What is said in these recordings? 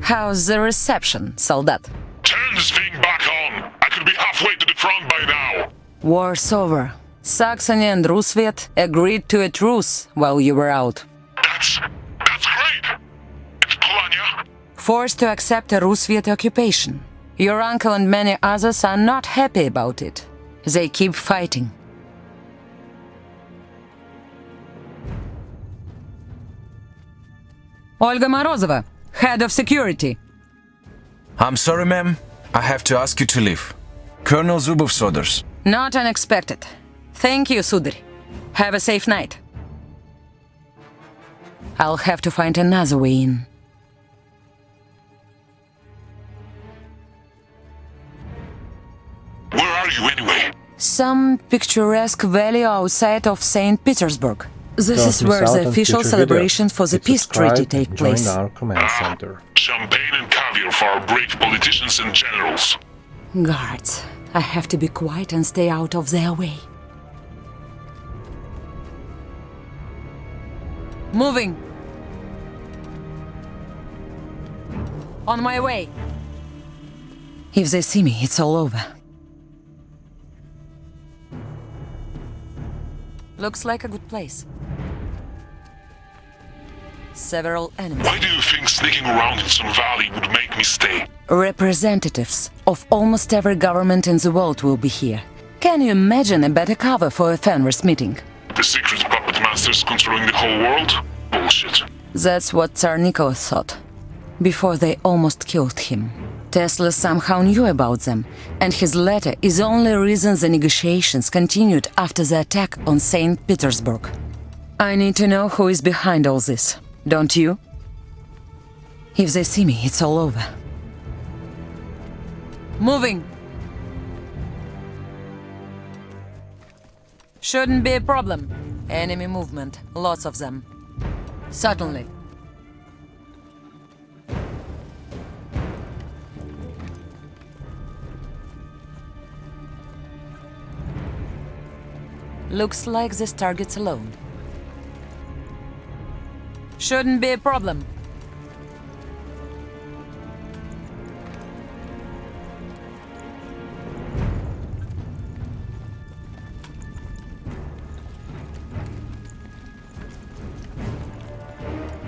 How's the reception, soldat? Turn this thing back on! I could be halfway to the front by now! War's over. Saxony and Rosviet agreed to a truce while you were out. That's great! It's Polania? Forced to accept a Rosviet occupation. Your uncle and many others are not happy about it. They keep fighting. Olga Morozova, head of security. I'm sorry, ma'am. I have to ask you to leave. Colonel Zubov's orders. Not unexpected. Thank you, Sudarь. Have a safe night. I'll have to find another way in. Where are you anyway? Some picturesque valley outside of St. Petersburg. This is where the official celebrations for the peace treaty take place. Join our command center. Champagne and caviar for our brave politicians and generals. Guards, I have to be quiet and stay out of their way. Moving. On my way. If they see me, it's all over. Looks like a good place. Several enemies. Why do you think sneaking around in some valley would make me stay? Representatives of almost every government in the world will be here. Can you imagine a better cover for a Fenris meeting? The secret puppet masters controlling the whole world? Bullshit. That's what Tsar Nicholas thought, before they almost killed him. Tesla somehow knew about them, and his letter is the only reason the negotiations continued after the attack on St. Petersburg. I need to know who is behind all this, don't you? If they see me, it's all over. Moving! Shouldn't be a problem. Enemy movement, lots of them. Certainly. Looks like this target's alone. Shouldn't be a problem.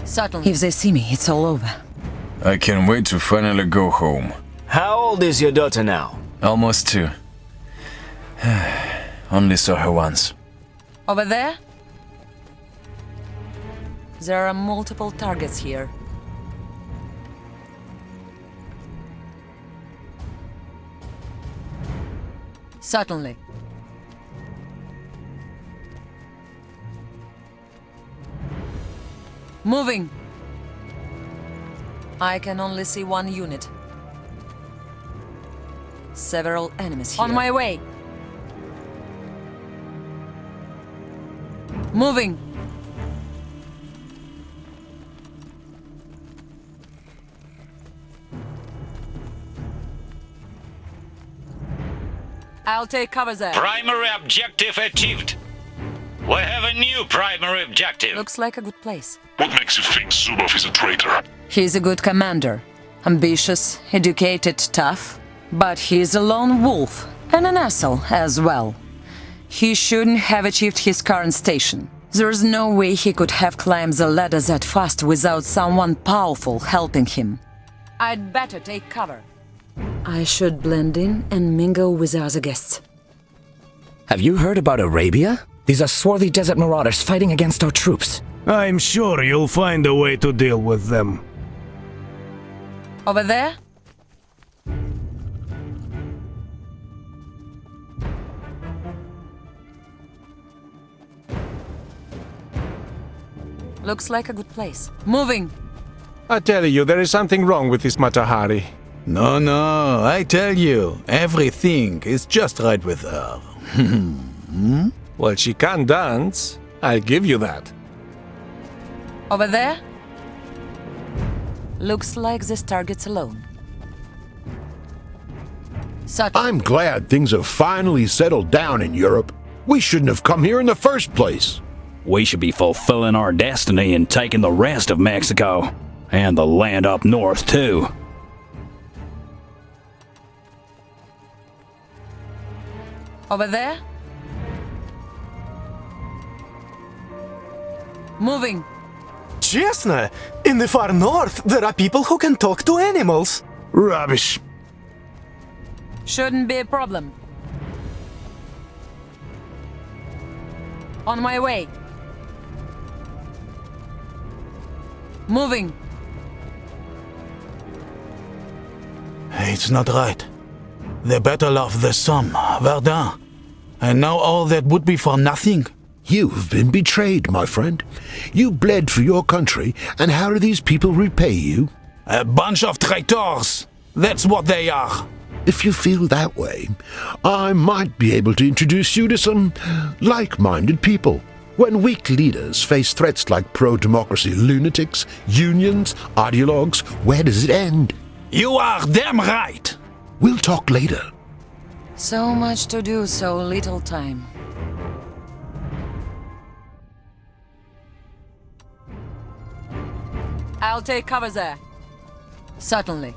Certainly. If they see me, it's all over. I can't wait to finally go home. How old is your daughter now? Almost 2. Only saw her once. Over there? There are multiple targets here. Certainly. Moving! I can only see one unit. Several enemies here. On my way! Moving! I'll take cover there. Primary objective achieved. We have a new primary objective. Looks like a good place. What makes you think Zubov is a traitor? He's a good commander. Ambitious, educated, tough. But he's a lone wolf, and an asshole as well. He shouldn't have achieved his current station. There's no way he could have climbed the ladder that fast without someone powerful helping him. I'd better take cover. I should blend in and mingle with the other guests. Have you heard about Arabia? These are swarthy desert marauders fighting against our troops. I'm sure you'll find a way to deal with them. Over there? Looks like a good place. Moving! I tell you, there is something wrong with this Matahari. No, I tell you, everything is just right with her. Well, she can dance. I'll give you that. Over there? Looks like this target's alone. I'm glad things have finally settled down in Europe. We shouldn't have come here in the first place. We should be fulfilling our destiny and taking the rest of Mexico. And the land up north, too. Over there? Moving. Честно, in the far north, there are people who can talk to animals. Rubbish. Shouldn't be a problem. On my way. Moving. It's not right. The battle of the Somme, Verdun. And now all that would be for nothing. You've been betrayed, my friend. You bled for your country, and how do these people repay you? A bunch of traitors. That's what they are. If you feel that way, I might be able to introduce you to some like-minded people. When weak leaders face threats like pro-democracy lunatics, unions, ideologues, where does it end? You are damn right. We'll talk later. So much to do, so little time. I'll take cover there. Certainly.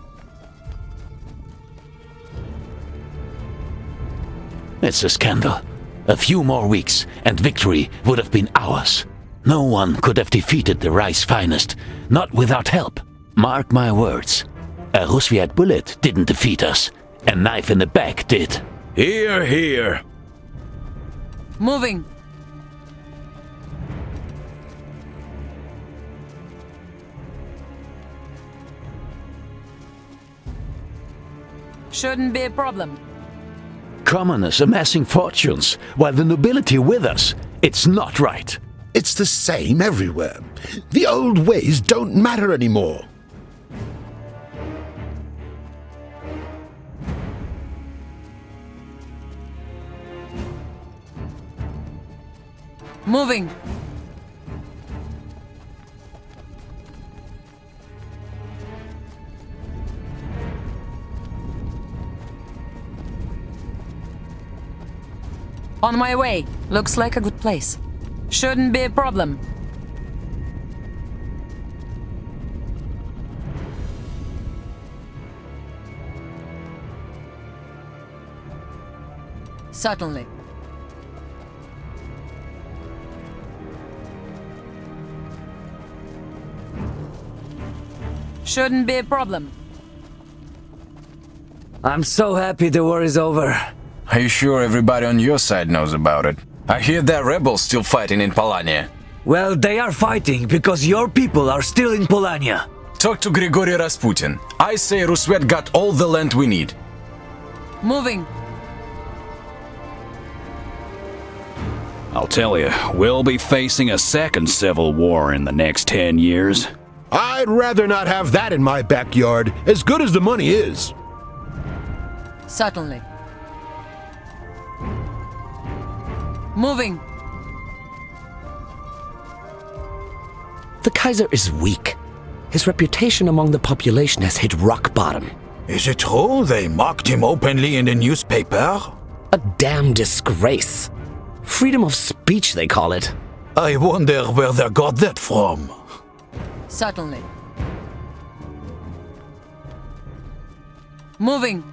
It's a scandal. A few more weeks, and victory would have been ours. No one could have defeated the Reich's finest, not without help. Mark my words. A Rosviet bullet didn't defeat us. A knife in the back did. Hear, hear. Moving. Shouldn't be a problem. Commoners amassing fortunes, while the nobility with us. It's not right. It's the same everywhere. The old ways don't matter anymore. Moving. On my way. Looks like a good place. Shouldn't be a problem. Certainly. Shouldn't be a problem. I'm so happy the war is over. Are you sure everybody on your side knows about it? I hear that rebels still fighting in Polania. Well, they are fighting because your people are still in Polania. Talk to Grigory Rasputin. I say Rosviet got all the land we need. Moving. I'll tell you, we'll be facing a second civil war in the next 10 years. I'd rather not have that in my backyard, as good as the money is. Certainly. Moving. The Kaiser is weak. His reputation among the population has hit rock bottom. Is it true they mocked him openly in the newspaper? A damn disgrace. Freedom of speech, they call it. I wonder where they got that from. Certainly. Moving.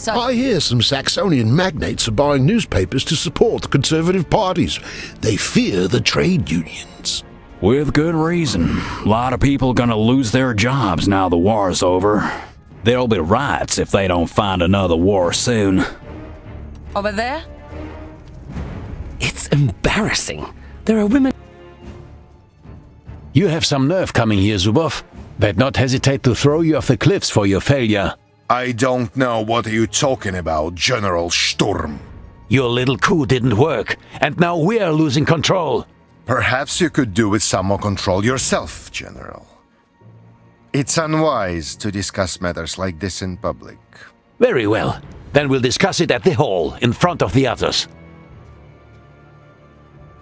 I hear some Saxonian magnates are buying newspapers to support the conservative parties. They fear the trade unions. With good reason. A lot of people gonna lose their jobs now the war's over. There'll be riots if they don't find another war soon. Over there? It's embarrassing. There are women... You have some nerve coming here, Zubov. But not hesitate to throw you off the cliffs for your failure. I don't know what you're talking about, General Sturm. Your little coup didn't work, and now we are losing control. Perhaps you could do with some more control yourself, General. It's unwise to discuss matters like this in public. Very well. Then we'll discuss it at the hall, in front of the others.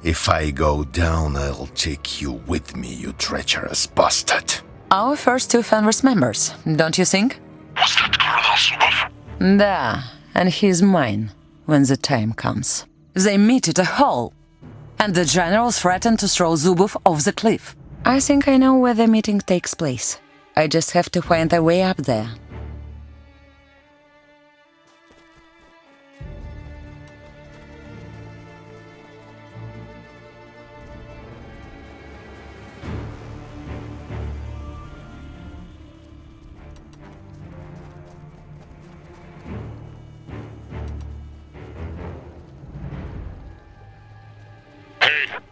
If I go down, I'll take you with me, you treacherous bastard. Our first two Fenris members, don't you think? Was that Colonel Zubov? Da, and he's mine when the time comes. They meet at a hall. and the general threatened to throw Zubov off the cliff. I think I know where the meeting takes place. I just have to find a way up there.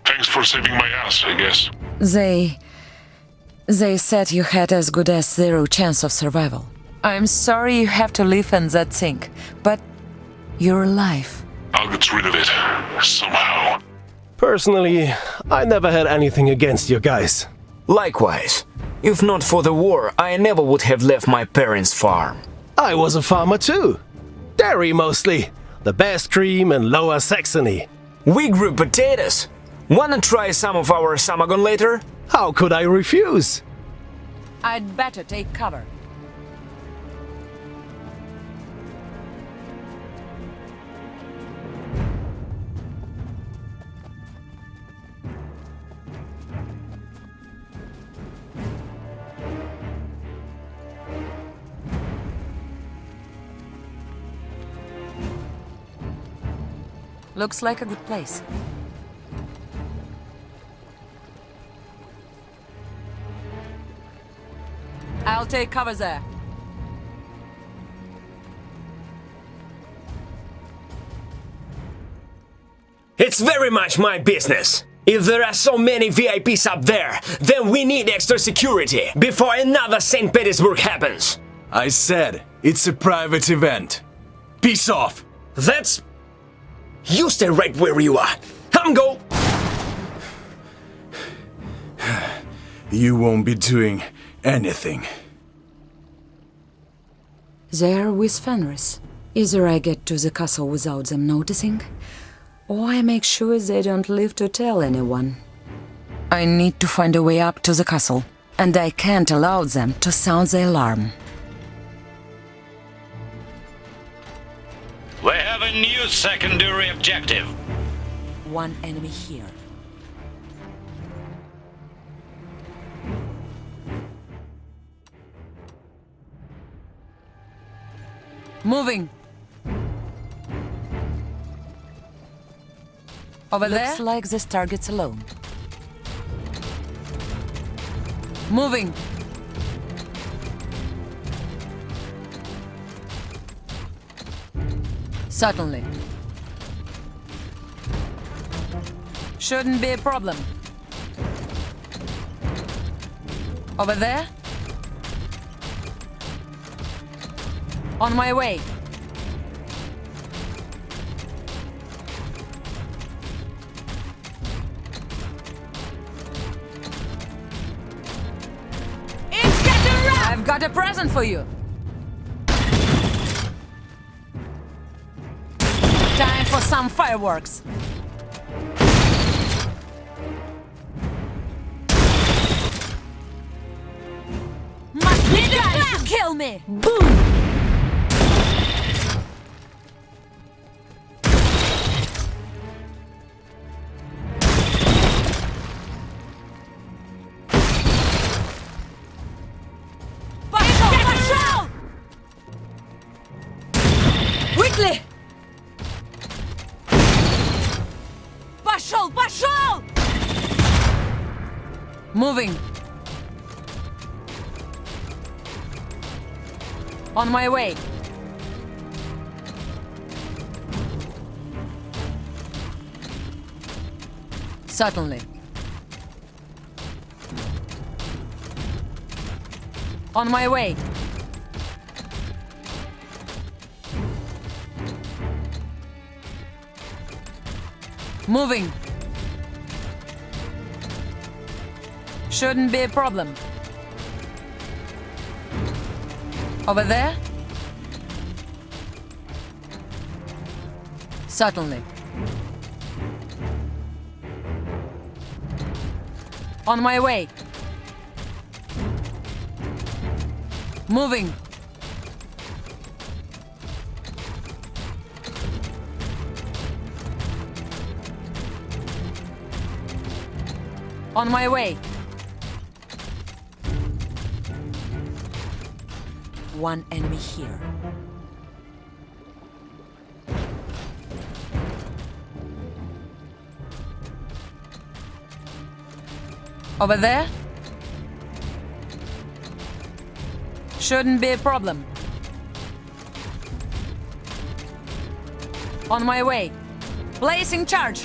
Thanks for saving my ass, I guess. They said you had as good as zero chance of survival. I'm sorry you have to live in that thing, but you're alive. I'll get rid of it, somehow. Personally, I never had anything against you guys. Likewise. If not for the war, I never would have left my parents' farm. I was a farmer too. Dairy mostly. The best cream in Lower Saxony. We grew potatoes. Wanna try some of our samagon later? How could I refuse? I'd better take cover. Looks like a good place. I'll take cover there. It's very much my business. If there are so many VIPs up there, then we need extra security before another St. Petersburg happens. I said, it's a private event. Peace off. That's... You stay right where you are. Go. You won't be doing anything. They're with Fenris. Either I get to the castle without them noticing, or I make sure they don't live to tell anyone. I need to find a way up to the castle, and I can't allow them to sound the alarm. We have a new secondary objective. One enemy here. Moving. Over there? Looks like this target's alone. Moving. Certainly. Shouldn't be a problem. Over there? On my way. It's getting rough! I've got a present for you. Time for some fireworks. Must be trying to kill me. Boom! Quickly! Пошел! Moving. On my way. Certainly. On my way. Moving. Shouldn't be a problem. Over there? Certainly. On my way. Moving. On my way. One enemy here. Over there? Shouldn't be a problem. On my way. Placing charge.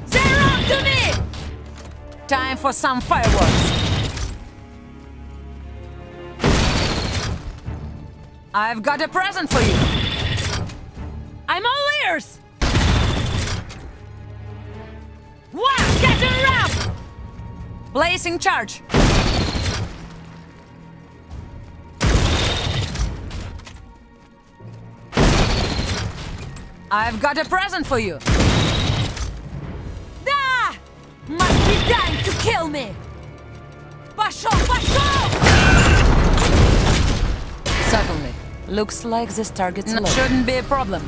They're up to me! Time for some fireworks. I've got a present for you. I'm all ears. Wow, get around! Placing charge. I've got a present for you. Ah! Must be dying to kill me. Пошел, пошел! Certainly. Looks like this target's low. Shouldn't be a problem.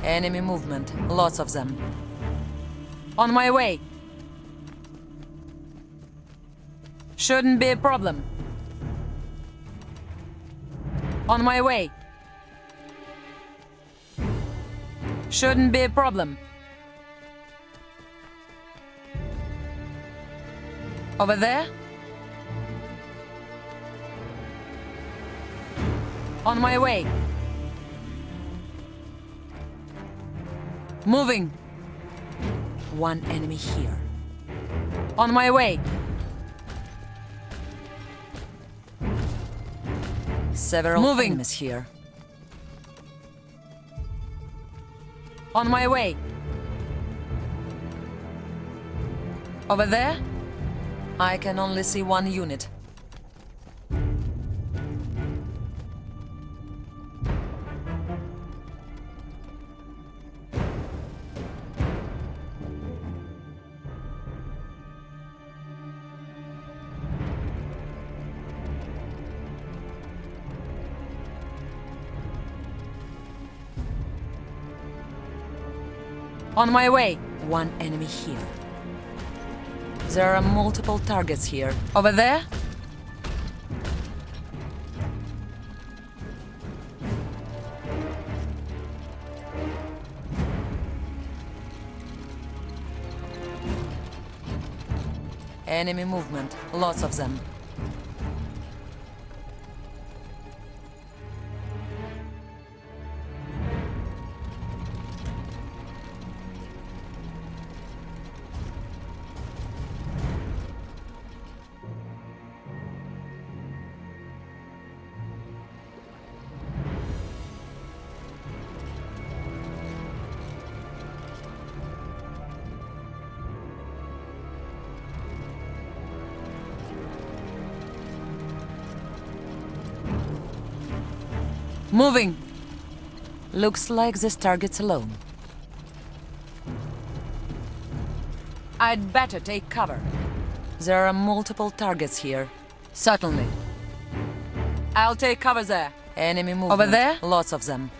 Enemy movement. Lots of them. On my way. Shouldn't be a problem. On my way. Shouldn't be a problem. Over there? On my way. Moving. One enemy here. On my way. Several enemies here. On my way. Over there? I can only see one unit. On my way. One enemy here. There are multiple targets here. Over there? Enemy movement. Lots of them. Moving. Looks like this target's alone. I'd better take cover. There are multiple targets here. Certainly. I'll take cover there. Enemy movement. Over there? Lots of them.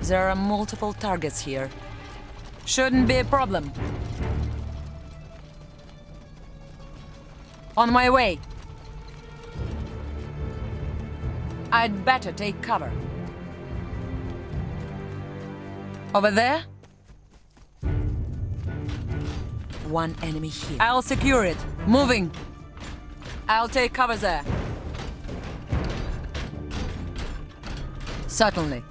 There are multiple targets here. Shouldn't be a problem. On my way. I'd better take cover. Over there? One enemy here. I'll secure it. Moving. I'll take cover there. Certainly.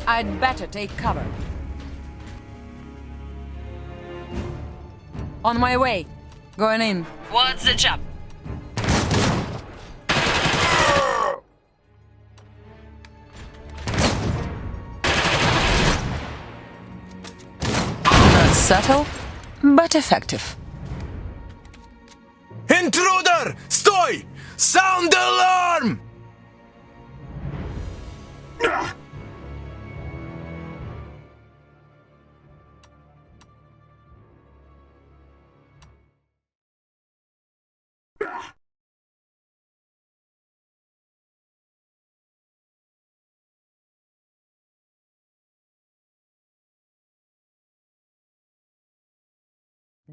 I'd better take cover. On my way. Going in. What's the job? Not subtle, but effective. Intruder! Stój! Sound the alarm!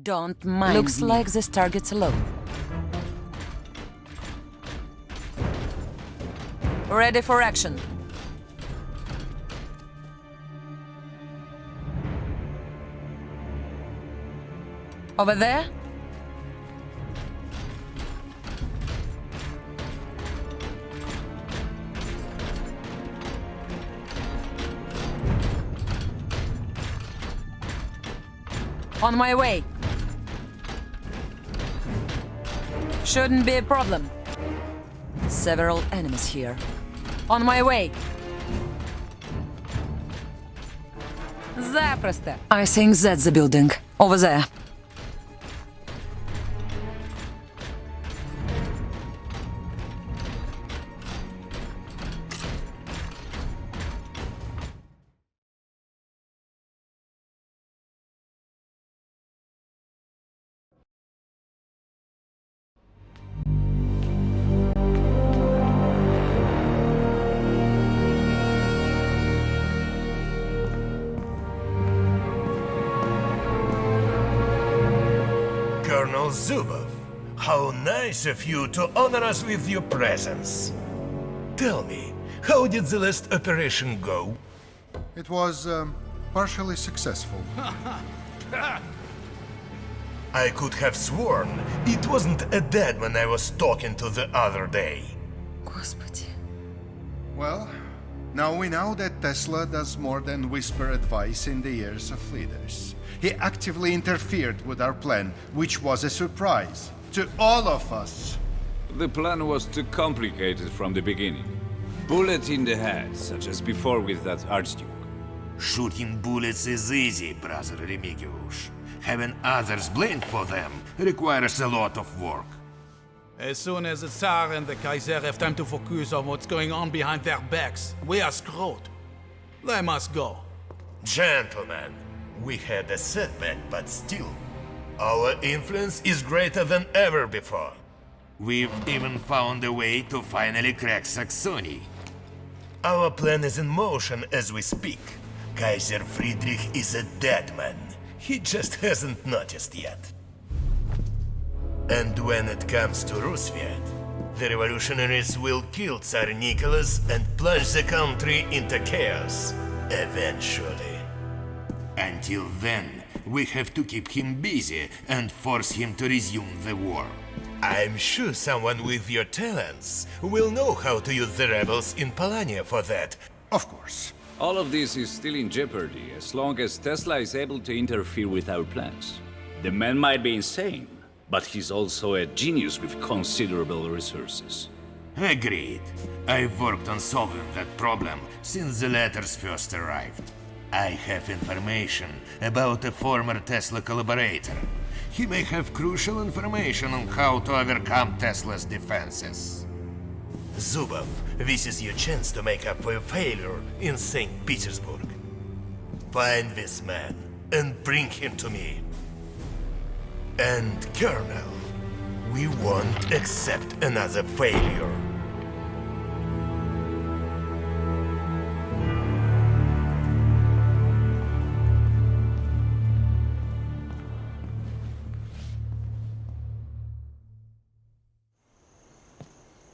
Don't mind. Looks like this target's alone. Ready for action. Over there? On my way. Shouldn't be a problem. Several enemies here. On my way. Запросто. I think that's the building. Over there. Colonel Zubov, how nice of you to honor us with your presence. Tell me, how did the last operation go? It was partially successful. I could have sworn it wasn't a deadman I was talking to the other day. Господи. Well, now we know that Tesla does more than whisper advice in the ears of leaders. He actively interfered with our plan, which was a surprise to all of us. The plan was too complicated from the beginning. Bullet in the head, such as before with that Archduke. Shooting bullets is easy, brother Remigiusz. Having others blamed for them requires a lot of work. As soon as the Tsar and the Kaiser have time to focus on what's going on behind their backs, we are screwed. They must go. Gentlemen, we had a setback, but still, our influence is greater than ever before. We've even found a way to finally crack Saxony. Our plan is in motion as we speak. Kaiser Friedrich is a dead man. He just hasn't noticed yet. And when it comes to Rosviet, the revolutionaries will kill Tsar Nicholas and plunge the country into chaos, eventually. Until then, we have to keep him busy and force him to resume the war. I'm sure someone with your talents will know how to use the rebels in Polania for that. Of course. All of this is still in jeopardy as long as Tesla is able to interfere with our plans. The man might be insane, but he's also a genius with considerable resources. Agreed. I've worked on solving that problem since the letters first arrived. I have information about a former Tesla collaborator. He may have crucial information on how to overcome Tesla's defenses. Zubov, this is your chance to make up for your failure in St. Petersburg. Find this man and bring him to me. And Colonel, we won't accept another failure.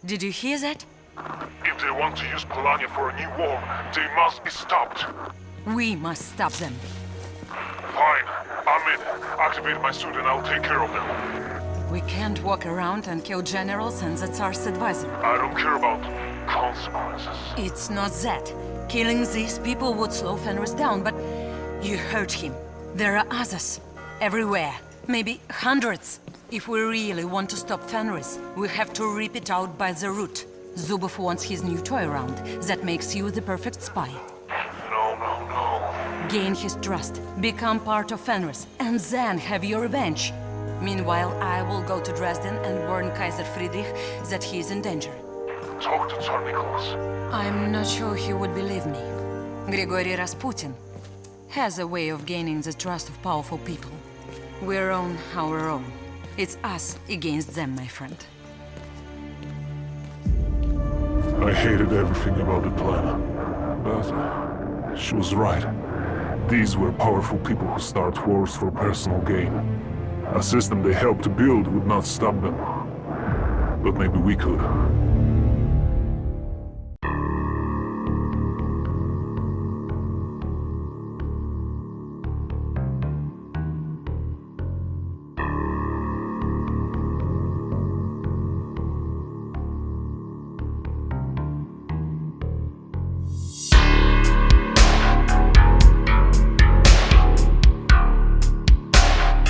Did you hear that? If they want to use Polania for a new war, they must be stopped. We must stop them. Fine, I'm in. Activate my suit and I'll take care of them. We can't walk around and kill generals and the Tsar's advisor. I don't care about consequences. It's not that. Killing these people would slow Fenris down, but you heard him. There are others. Everywhere. maybe hundreds. If we really want to stop Fenris, we have to rip it out by the root. Zubov wants his new toy round that makes you the perfect spy. No. Gain his trust, become part of Fenris, and then have your revenge. Meanwhile, I will go to Dresden and warn Kaiser Friedrich that he is in danger. Talk to Tsar Nicholas. I'm not sure he would believe me. Grigory Rasputin has a way of gaining the trust of powerful people. We're on our own. It's us against them, my friend. I hated everything about the plan. But she was right. These were powerful people who start wars for personal gain. A system they helped to build would not stop them. But maybe we could.